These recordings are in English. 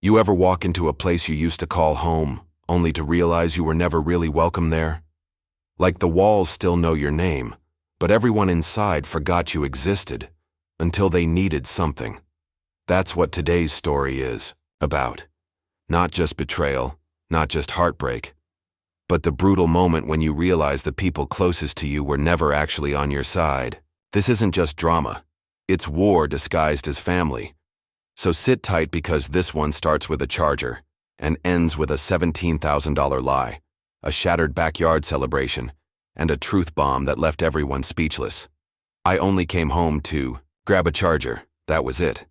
You ever walk into a place you used to call home, only to realize you were never really welcome there? Like the walls still know your name, but everyone inside forgot you existed until they needed something. That's what today's story is about. Not just betrayal, not just heartbreak, but the brutal moment when you realize the people closest to you were never actually on your side. This isn't just drama. It's war disguised as family. So sit tight because this one starts with a charger and ends with a $17,000 lie, a shattered backyard celebration, and a truth bomb that left everyone speechless. I only came home to grab a charger, that was it.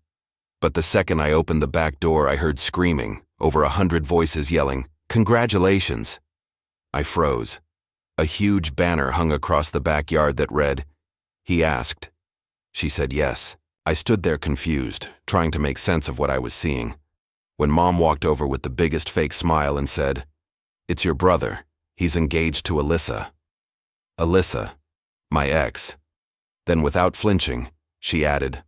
But the second I opened the back door, I heard screaming, over 100 voices yelling, "Congratulations!" I froze. A huge banner hung across the backyard that read, "He asked." She said yes. I stood there confused, trying to make sense of what I was seeing, when Mom walked over with the biggest fake smile and said, "It's your brother. He's engaged to Alyssa." Alyssa, my ex. Then without flinching, she added,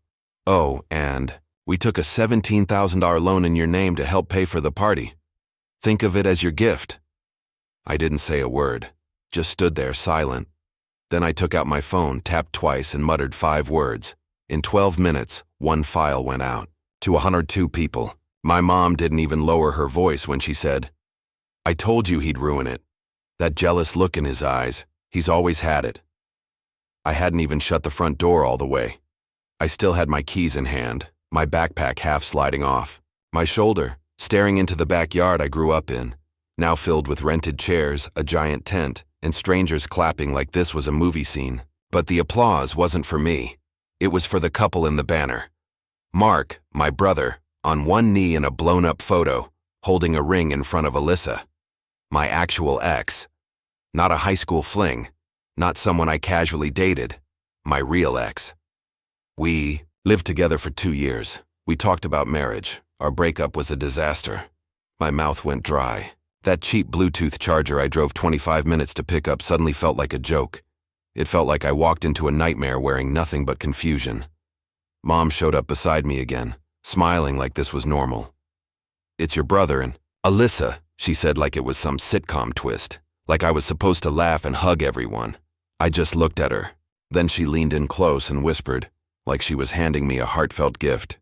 "Oh, and we took a $17,000 loan in your name to help pay for the party. Think of it as your gift." I didn't say a word, just stood there silent. Then I took out my phone, tapped twice, and muttered 5 words. In 12 minutes, 1 file went out to 102 people. My mom didn't even lower her voice when she said, "I told you he'd ruin it." That jealous look in his eyes, he's always had it. I hadn't even shut the front door all the way. I still had my keys in hand, my backpack half sliding off, my shoulder staring into the backyard I grew up in, now filled with rented chairs, a giant tent, and strangers clapping like this was a movie scene. But the applause wasn't for me. It was for the couple in the banner. Mark, my brother, on one knee in a blown-up photo, holding a ring in front of Alyssa. My actual ex. Not a high school fling. Not someone I casually dated. My real ex. We lived together for 2 years. We talked about marriage. Our breakup was a disaster. My mouth went dry. That cheap Bluetooth charger I drove 25 minutes to pick up suddenly felt like a joke. It felt like I walked into a nightmare wearing nothing but confusion. Mom showed up beside me again, smiling like this was normal. "It's your brother and Alyssa," she said like it was some sitcom twist, like I was supposed to laugh and hug everyone. I just looked at her. Then she leaned in close and whispered, like she was handing me a heartfelt gift.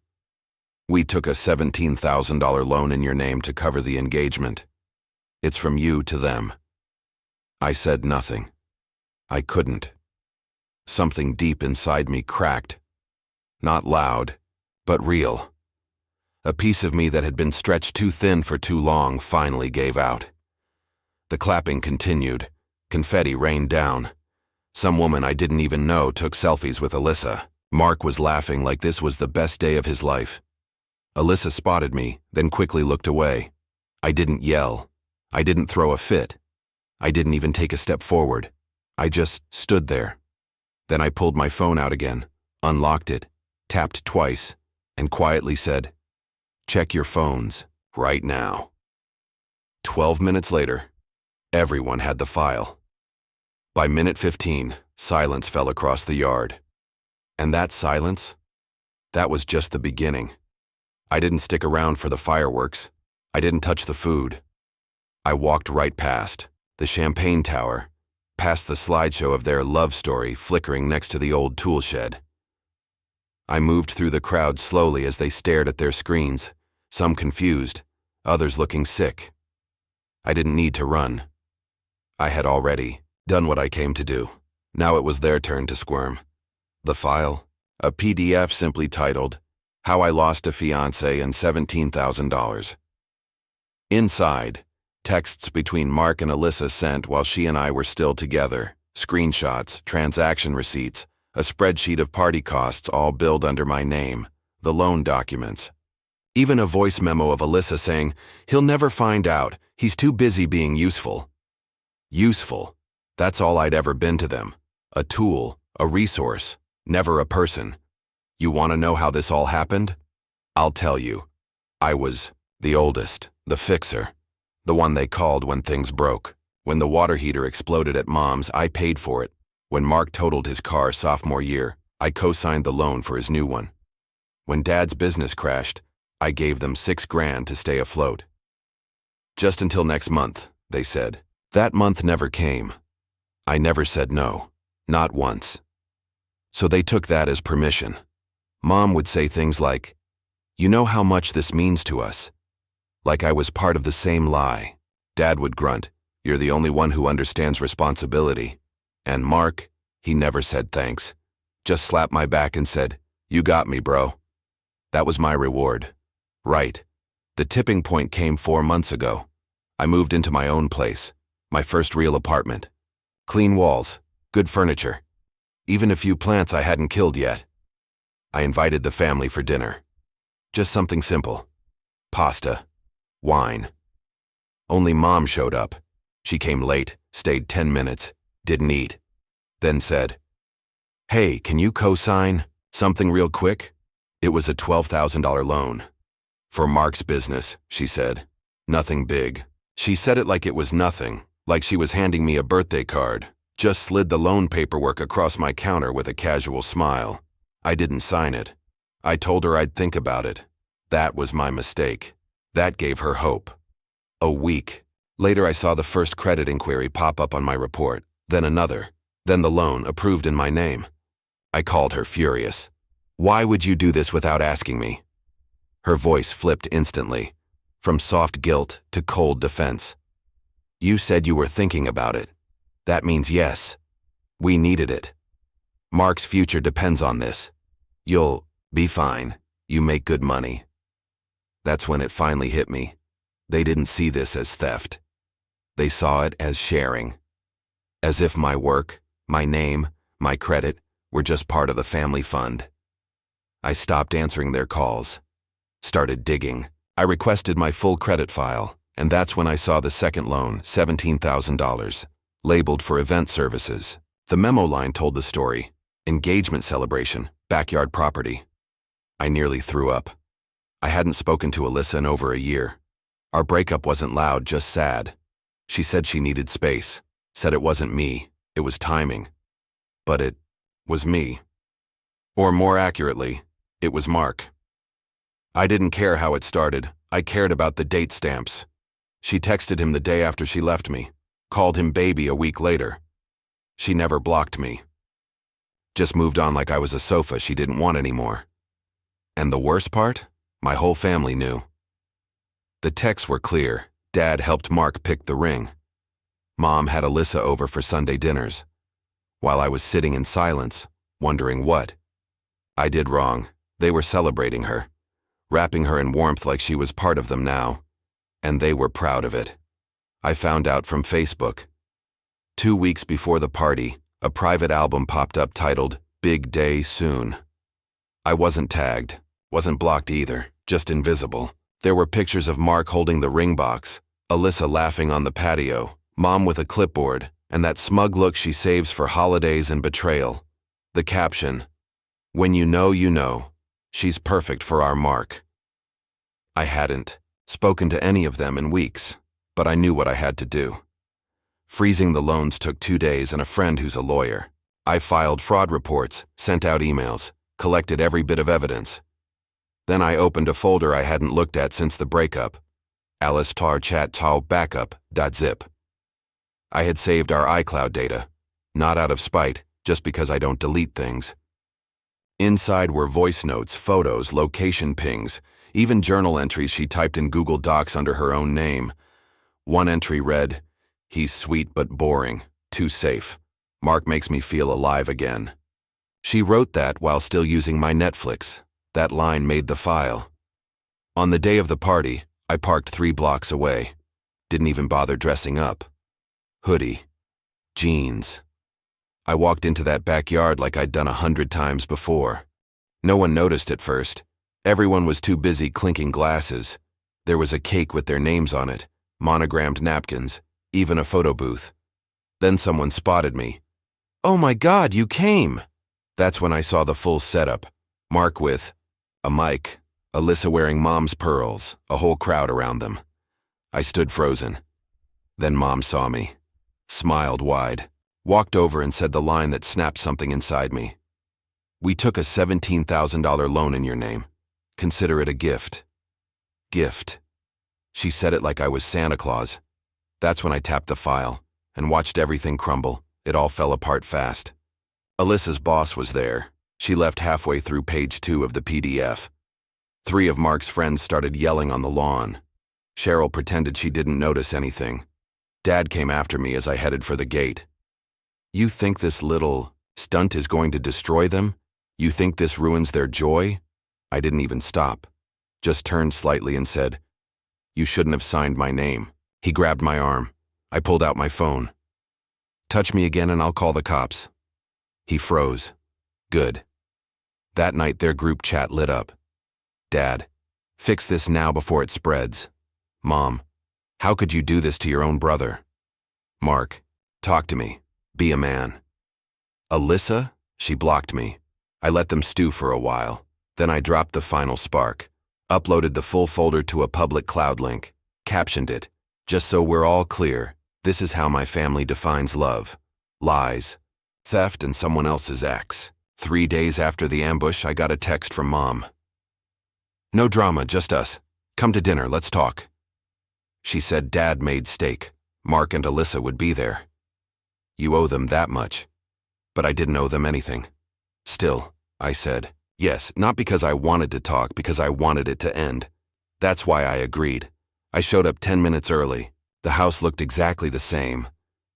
"We took a $17,000 loan in your name to cover the engagement. It's from you to them." I said nothing. I couldn't. Something deep inside me cracked. Not loud, but real. A piece of me that had been stretched too thin for too long finally gave out. The clapping continued. Confetti rained down. Some woman I didn't even know took selfies with Alyssa. Mark was laughing like this was the best day of his life. Alyssa spotted me, then quickly looked away. I didn't yell. I didn't throw a fit. I didn't even take a step forward. I just stood there. Then I pulled my phone out again, unlocked it, tapped twice, and quietly said, "Check your phones, right now." 12 minutes later, everyone had the file. By minute 15, silence fell across the yard. And that silence, that was just the beginning. I didn't stick around for the fireworks. I didn't touch the food. I walked right past the champagne tower, past the slideshow of their love story flickering next to the old tool shed. I moved through the crowd slowly as they stared at their screens, some confused, others looking sick. I didn't need to run. I had already done what I came to do. Now it was their turn to squirm. The file, a PDF simply titled, "How I Lost a Fiancé and $17,000. Inside, texts between Mark and Alyssa sent while she and I were still together, screenshots, transaction receipts, a spreadsheet of party costs all billed under my name, the loan documents. Even a voice memo of Alyssa saying, "He'll never find out, he's too busy being useful." Useful. That's all I'd ever been to them. A tool, a resource, never a person. You want to know how this all happened? I'll tell you. I was the oldest, the fixer. The one they called when things broke. When the water heater exploded at Mom's, I paid for it. When Mark totaled his car sophomore year, I co-signed the loan for his new one. When Dad's business crashed, I gave them $6,000 to stay afloat. Just until next month, they said. That month never came. I never said no, not once. So they took that as permission. Mom would say things like, "You know how much this means to us." Like I was part of the same lie. Dad would grunt, "You're the only one who understands responsibility." And Mark, he never said thanks. Just slapped my back and said, "You got me, bro." That was my reward. Right. The tipping point came 4 months ago. I moved into my own place, my first real apartment. Clean walls, good furniture, even a few plants I hadn't killed yet. I invited the family for dinner. Just something simple. Pasta. Wine. Only Mom showed up. She came late, stayed 10 minutes, didn't eat. Then said, "Hey, can you co-sign something real quick?" It was a $12,000 loan. For Mark's business, she said. Nothing big. She said it like it was nothing, like she was handing me a birthday card. Just slid the loan paperwork across my counter with a casual smile. I didn't sign it. I told her I'd think about it. That was my mistake. That gave her hope. A week later, I saw the first credit inquiry pop up on my report, then another, then the loan approved in my name. I called her furious. "Why would you do this without asking me?" Her voice flipped instantly, from soft guilt to cold defense. "You said you were thinking about it. That means yes. We needed it. Mark's future depends on this. You'll be fine. You make good money." That's when it finally hit me. They didn't see this as theft. They saw it as sharing. As if my work, my name, my credit were just part of the family fund. I stopped answering their calls. Started digging. I requested my full credit file, and that's when I saw the second loan, $17,000, labeled for event services. The memo line told the story. Engagement celebration, backyard property. I nearly threw up. I hadn't spoken to Alyssa in over a year. Our breakup wasn't loud, just sad. She said she needed space, said it wasn't me, it was timing. But it was me. Or more accurately, it was Mark. I didn't care how it started. I cared about the date stamps. She texted him the day after she left me, called him baby a week later. She never blocked me. Just moved on like I was a sofa she didn't want anymore. And the worst part? My whole family knew. The texts were clear. Dad helped Mark pick the ring. Mom had Alyssa over for Sunday dinners. While I was sitting in silence, wondering what I did wrong, they were celebrating her, wrapping her in warmth like she was part of them now. And they were proud of it. I found out from Facebook. 2 weeks before the party, a private album popped up titled, "Big Day Soon." I wasn't tagged, wasn't blocked either, just invisible. There were pictures of Mark holding the ring box, Alyssa laughing on the patio, Mom with a clipboard, and that smug look she saves for holidays and betrayal. The caption, "When you know, she's perfect for our Mark." I hadn't spoken to any of them in weeks, but I knew what I had to do. Freezing the loans took 2 days and a friend who's a lawyer. I filed fraud reports, sent out emails, collected every bit of evidence. Then I opened a folder I hadn't looked at since the breakup. Alice tar chat tau backup.zip. I had saved our iCloud data, not out of spite, just because I don't delete things. Inside were voice notes, photos, location pings, even journal entries she typed in Google Docs under her own name. One entry read, "He's sweet but boring, too safe. Mark makes me feel alive again." She wrote that while still using my Netflix. That line made the file. On the day of the party, I parked 3 blocks away. Didn't even bother dressing up. Hoodie. Jeans. I walked into that backyard like I'd done 100 times before. No one noticed at first. Everyone was too busy clinking glasses. There was a cake with their names on it, monogrammed napkins, even a photo booth. Then someone spotted me. "Oh my God, you came!" That's when I saw the full setup. Mark with a mic, Alyssa wearing Mom's pearls, a whole crowd around them. I stood frozen. Then Mom saw me, smiled wide, walked over and said the line that snapped something inside me. "We took a $17,000 loan in your name. Consider it a gift." Gift. She said it like I was Santa Claus. That's when I tapped the file and watched everything crumble. It all fell apart fast. Alyssa's boss was there. She left halfway through page 2 of the PDF. 3 of Mark's friends started yelling on the lawn. Cheryl pretended she didn't notice anything. Dad came after me as I headed for the gate. You think this little stunt is going to destroy them? You think this ruins their joy? I didn't even stop. Just turned slightly and said, "You shouldn't have signed my name." He grabbed my arm. I pulled out my phone. "Touch me again and I'll call the cops." He froze. Good. That night their group chat lit up. Dad, fix this now before it spreads. Mom, how could you do this to your own brother? Mark, talk to me. Be a man. Alyssa? She blocked me. I let them stew for a while. Then I dropped the final spark. Uploaded the full folder to a public cloud link. Captioned it. Just so we're all clear, this is how my family defines love. Lies. Theft and someone else's ex. 3 days after the ambush, I got a text from Mom. "No drama, just us. Come to dinner, let's talk." She said Dad made steak. Mark and Alyssa would be there. You owe them that much. But I didn't owe them anything. Still, I said, yes, not because I wanted to talk, because I wanted it to end. That's why I agreed. I showed up 10 minutes early. The house looked exactly the same.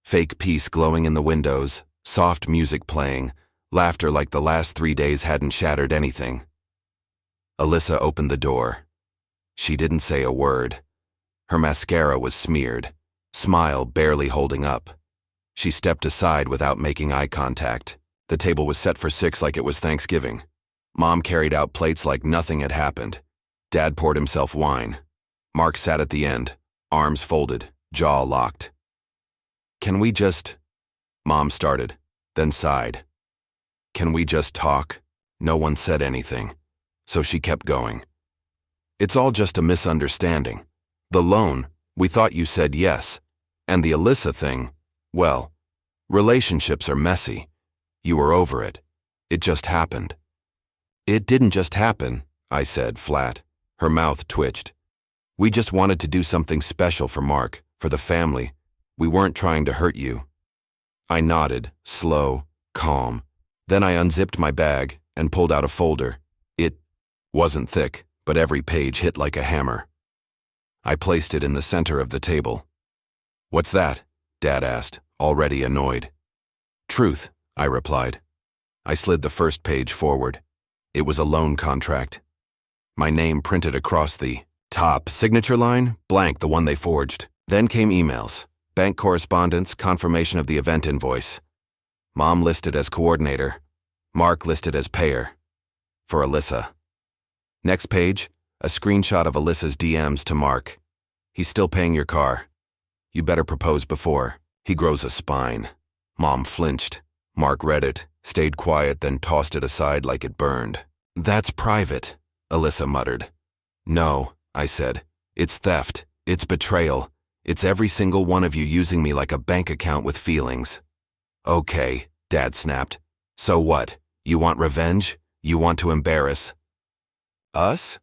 Fake peace glowing in the windows, soft music playing, laughter like the last 3 days hadn't shattered anything. Alyssa opened the door. She didn't say a word. Her mascara was smeared, smile barely holding up. She stepped aside without making eye contact. The table was set for 6 like it was Thanksgiving. Mom carried out plates like nothing had happened. Dad poured himself wine. Mark sat at the end, arms folded, jaw locked. "Can we just..." Mom started, then sighed. "Can we just talk?" No one said anything, so she kept going. "It's all just a misunderstanding. The loan, we thought you said yes. And the Alyssa thing, well, relationships are messy. You were over it. It just happened." "It didn't just happen," I said, flat. Her mouth twitched. "We just wanted to do something special for Mark, for the family. We weren't trying to hurt you." I nodded, slow, calm. Then I unzipped my bag and pulled out a folder. It wasn't thick, but every page hit like a hammer. I placed it in the center of the table. "What's that?" Dad asked, already annoyed. "Truth," I replied. I slid the first page forward. It was a loan contract. My name printed across the top signature line, blank, the one they forged. Then came emails, bank correspondence, confirmation of the event invoice. Mom listed as coordinator. Mark listed as payer. For Alyssa. Next page, a screenshot of Alyssa's DMs to Mark. "He's still paying your car. You better propose before he grows a spine." Mom flinched. Mark read it, stayed quiet, then tossed it aside like it burned. "That's private," Alyssa muttered. "No," I said. "It's theft. It's betrayal. It's every single one of you using me like a bank account with feelings." "Okay," Dad snapped. "So what? You want revenge? You want to embarrass us?"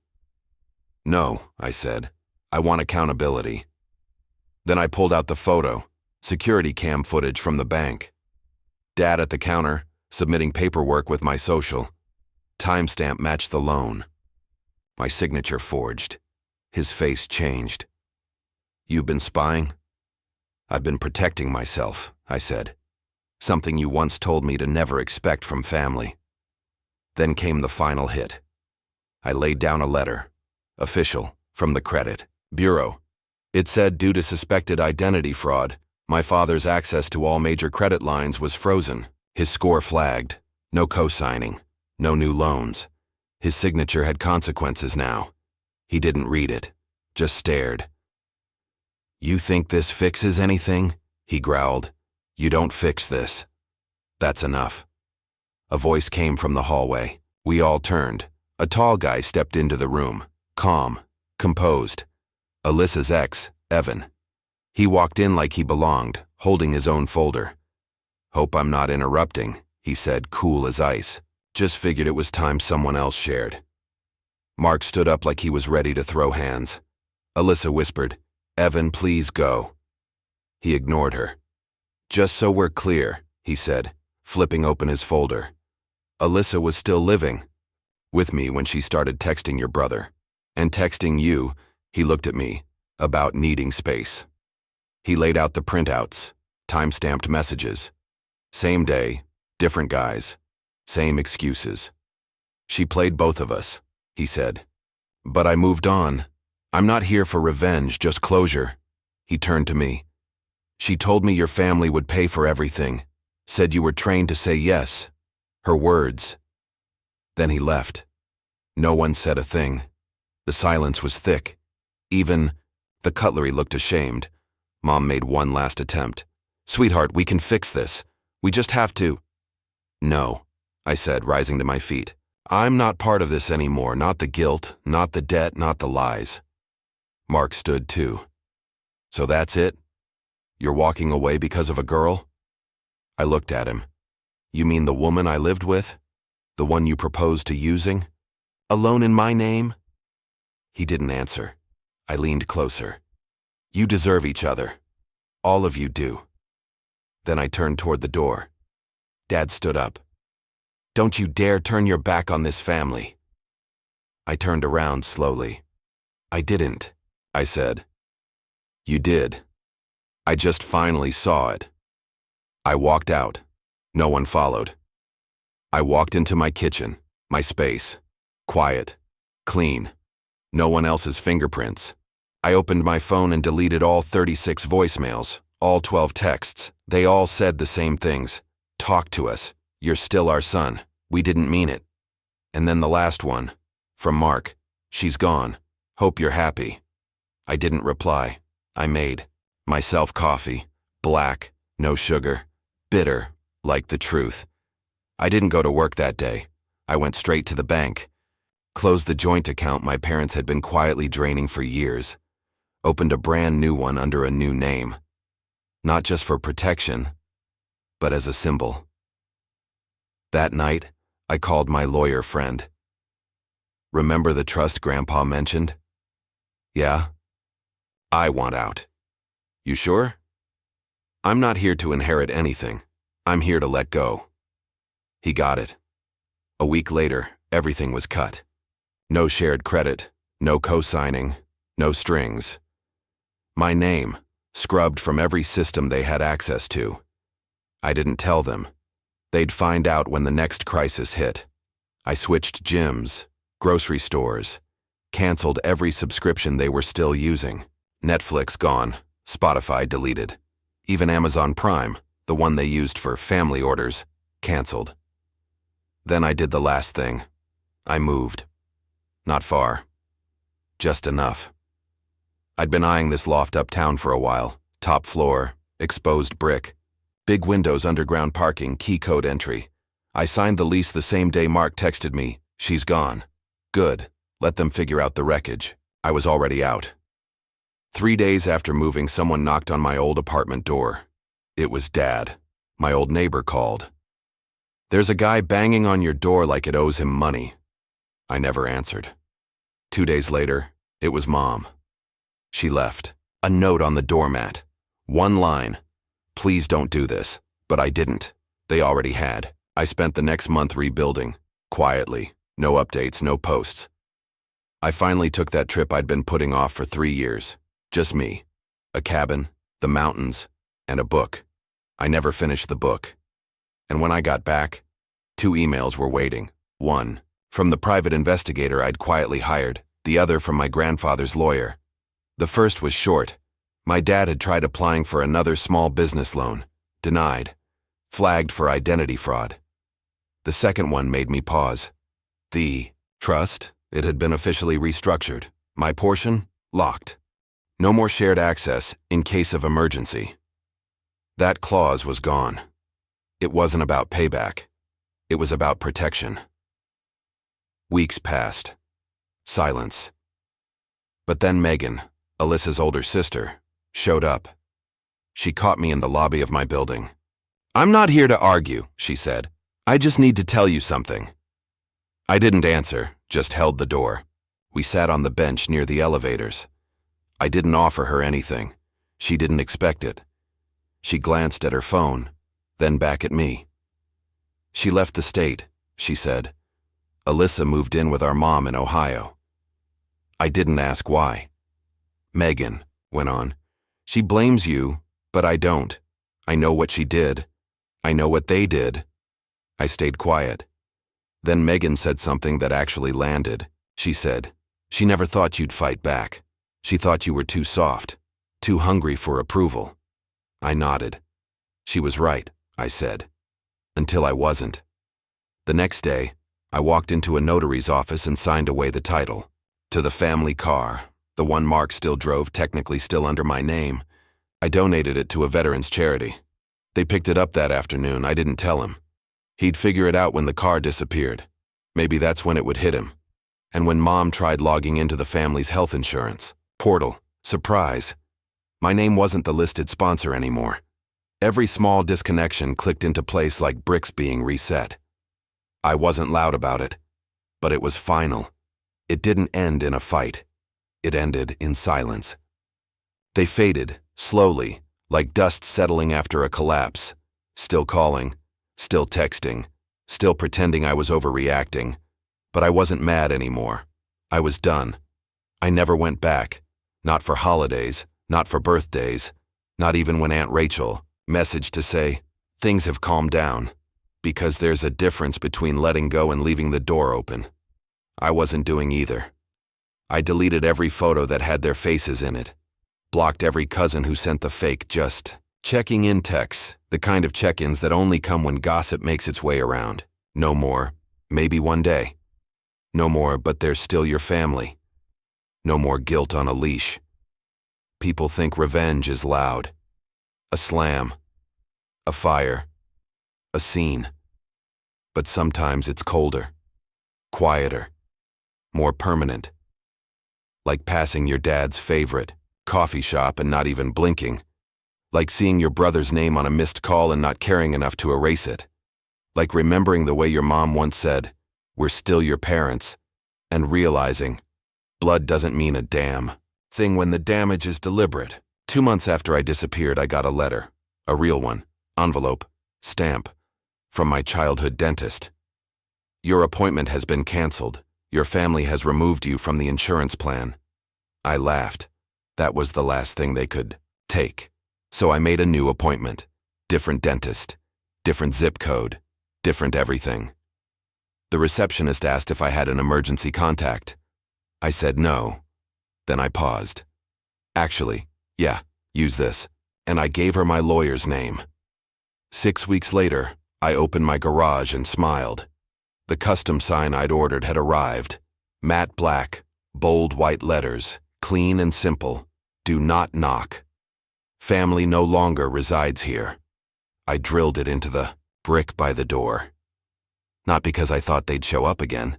"No," I said. "I want accountability." Then I pulled out the photo, security cam footage from the bank. Dad at the counter, submitting paperwork with my social. Timestamp matched the loan. My signature forged. His face changed. "You've been spying?" "I've been protecting myself," I said. "Something you once told me to never expect from family." Then came the final hit. I laid down a letter. Official, from the credit bureau. It said, due to suspected identity fraud, my father's access to all major credit lines was frozen. His score flagged. No co-signing. No new loans. His signature had consequences now. He didn't read it. Just stared. "You think this fixes anything?" he growled. "You don't fix this. That's enough." A voice came from the hallway. We all turned. A tall guy stepped into the room. Calm. Composed. Alyssa's ex, Evan. He walked in like he belonged, holding his own folder. "Hope I'm not interrupting," he said, cool as ice. "Just figured it was time someone else shared." Mark stood up like he was ready to throw hands. Alyssa whispered, "Evan, please go." He ignored her. "Just so we're clear," he said, flipping open his folder. "Alyssa was still living with me when she started texting your brother. And texting you," he looked at me, "about needing space." He laid out the printouts, time-stamped messages. Same day, different guys, same excuses. "She played both of us," he said. "But I moved on. I'm not here for revenge, just closure." He turned to me. "She told me your family would pay for everything, said you were trained to say yes." Her words. Then he left. No one said a thing. The silence was thick. Even the cutlery looked ashamed. Mom made one last attempt. "Sweetheart, we can fix this. We just have to." "No," I said, rising to my feet. "I'm not part of this anymore, not the guilt, not the debt, not the lies." Mark stood too. "So that's it? You're walking away because of a girl?" I looked at him. "You mean the woman I lived with? The one you proposed to using? Alone in my name?" He didn't answer. I leaned closer. "You deserve each other. All of you do." Then I turned toward the door. Dad stood up. "Don't you dare turn your back on this family." I turned around slowly. "I didn't," I said. "You did. I just finally saw it." I walked out. No one followed. I walked into my kitchen, my space. Quiet. Clean. No one else's fingerprints. I opened my phone and deleted all 36 voicemails, all 12 texts. They all said the same things. "Talk to us. You're still our son. We didn't mean it." And then the last one, from Mark. "She's gone. Hope you're happy." I didn't reply. I made myself coffee. Black, no sugar. Bitter, like the truth. I didn't go to work that day. I went straight to the bank. Closed the joint account my parents had been quietly draining for years. Opened a brand new one under a new name. Not just for protection, but as a symbol. That night, I called my lawyer friend. "Remember the trust Grandpa mentioned?" "Yeah." "I want out." "You sure?" "I'm not here to inherit anything. I'm here to let go." He got it. A week later, everything was cut. No shared credit, no co-signing, no strings. My name, scrubbed from every system they had access to. I didn't tell them. They'd find out when the next crisis hit. I switched gyms, grocery stores, canceled every subscription they were still using. Netflix gone, Spotify deleted. Even Amazon Prime, the one they used for family orders, canceled. Then I did the last thing. I moved. Not far. Just enough. I'd been eyeing this loft uptown for a while. Top floor, exposed brick. Big windows, underground parking, key code entry. I signed the lease the same day Mark texted me, "She's gone." Good. Let them figure out the wreckage. I was already out. 3 days after moving, someone knocked on my old apartment door. It was Dad. My old neighbor called. "There's a guy banging on your door like it owes him money." I never answered. 2 days later, it was Mom. She left. A note on the doormat. One line. "Please don't do this." But I didn't. They already had. I spent the next month rebuilding. Quietly. No updates, no posts. I finally took that trip I'd been putting off for 3 years. Just me. A cabin, the mountains, and a book. I never finished the book. And when I got back, 2 emails were waiting. One, from the private investigator I'd quietly hired. The other from my grandfather's lawyer. The first was short. My dad had tried applying for another small business loan. Denied. Flagged for identity fraud. The second one made me pause. The trust, it had been officially restructured. My portion, locked. No more shared access in case of emergency. That clause was gone. It wasn't about payback. It was about protection. Weeks passed. Silence. But then Megan, Alyssa's older sister, showed up. She caught me in the lobby of my building. "I'm not here to argue," she said. "I just need to tell you something." I didn't answer, just held the door. We sat on the bench near the elevators. I didn't offer her anything. She didn't expect it. She glanced at her phone, then back at me. She left the state, she said. Alyssa moved in with our mom in Ohio. I didn't ask why. Megan went on. She blames you, but I don't. I know what she did. I know what they did. I stayed quiet. Then Megan said something that actually landed. She said, she never thought you'd fight back. She thought you were too soft, too hungry for approval. I nodded. She was right, I said. Until I wasn't. The next day, I walked into a notary's office and signed away the title. To the family car, the one Mark still drove, technically still under my name. I donated it to a veterans charity. They picked it up that afternoon. I didn't tell him. He'd figure it out when the car disappeared. Maybe that's when it would hit him. And when Mom tried logging into the family's health insurance portal, surprise, my name wasn't the listed sponsor anymore. Every small disconnection clicked into place like bricks being reset. I wasn't loud about it, but it was final. It didn't end in a fight. It ended in silence. They faded, slowly, like dust settling after a collapse. Still calling, still texting, still pretending I was overreacting. But I wasn't mad anymore. I was done. I never went back. Not for holidays, not for birthdays, not even when Aunt Rachel messaged to say, things have calmed down. Because there's a difference between letting go and leaving the door open. I wasn't doing either. I deleted every photo that had their faces in it. Blocked every cousin who sent the fake just checking in texts, the kind of check-ins that only come when gossip makes its way around. No more, maybe one day. No more, but there's still your family. No more guilt on a leash. People think revenge is loud. A slam. A fire. A scene. But sometimes it's colder. Quieter. More permanent. Like passing your dad's favorite coffee shop and not even blinking. Like seeing your brother's name on a missed call and not caring enough to erase it. Like remembering the way your mom once said, "We're still your parents," and realizing blood doesn't mean a damn thing when the damage is deliberate. 2 months after I disappeared, I got a letter, a real one, envelope, stamp, from my childhood dentist. Your appointment has been canceled. Your family has removed you from the insurance plan. I laughed. That was the last thing they could take. So I made a new appointment. Different dentist, different zip code, different everything. The receptionist asked if I had an emergency contact. I said no. Then I paused. Actually, yeah, use this. And I gave her my lawyer's name. 6 weeks later, I opened my garage and smiled. The custom sign I'd ordered had arrived. Matte black, bold white letters, clean and simple. Do not knock. Family no longer resides here. I drilled it into the brick by the door. Not because I thought they'd show up again,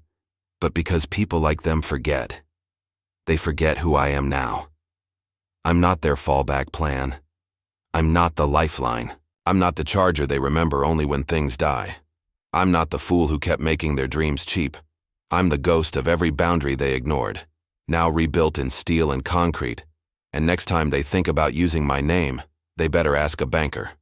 but because people like them forget. They forget who I am now. I'm not their fallback plan. I'm not the lifeline. I'm not the charger they remember only when things die. I'm not the fool who kept making their dreams cheap. I'm the ghost of every boundary they ignored, now rebuilt in steel and concrete. And next time they think about using my name, they better ask a banker.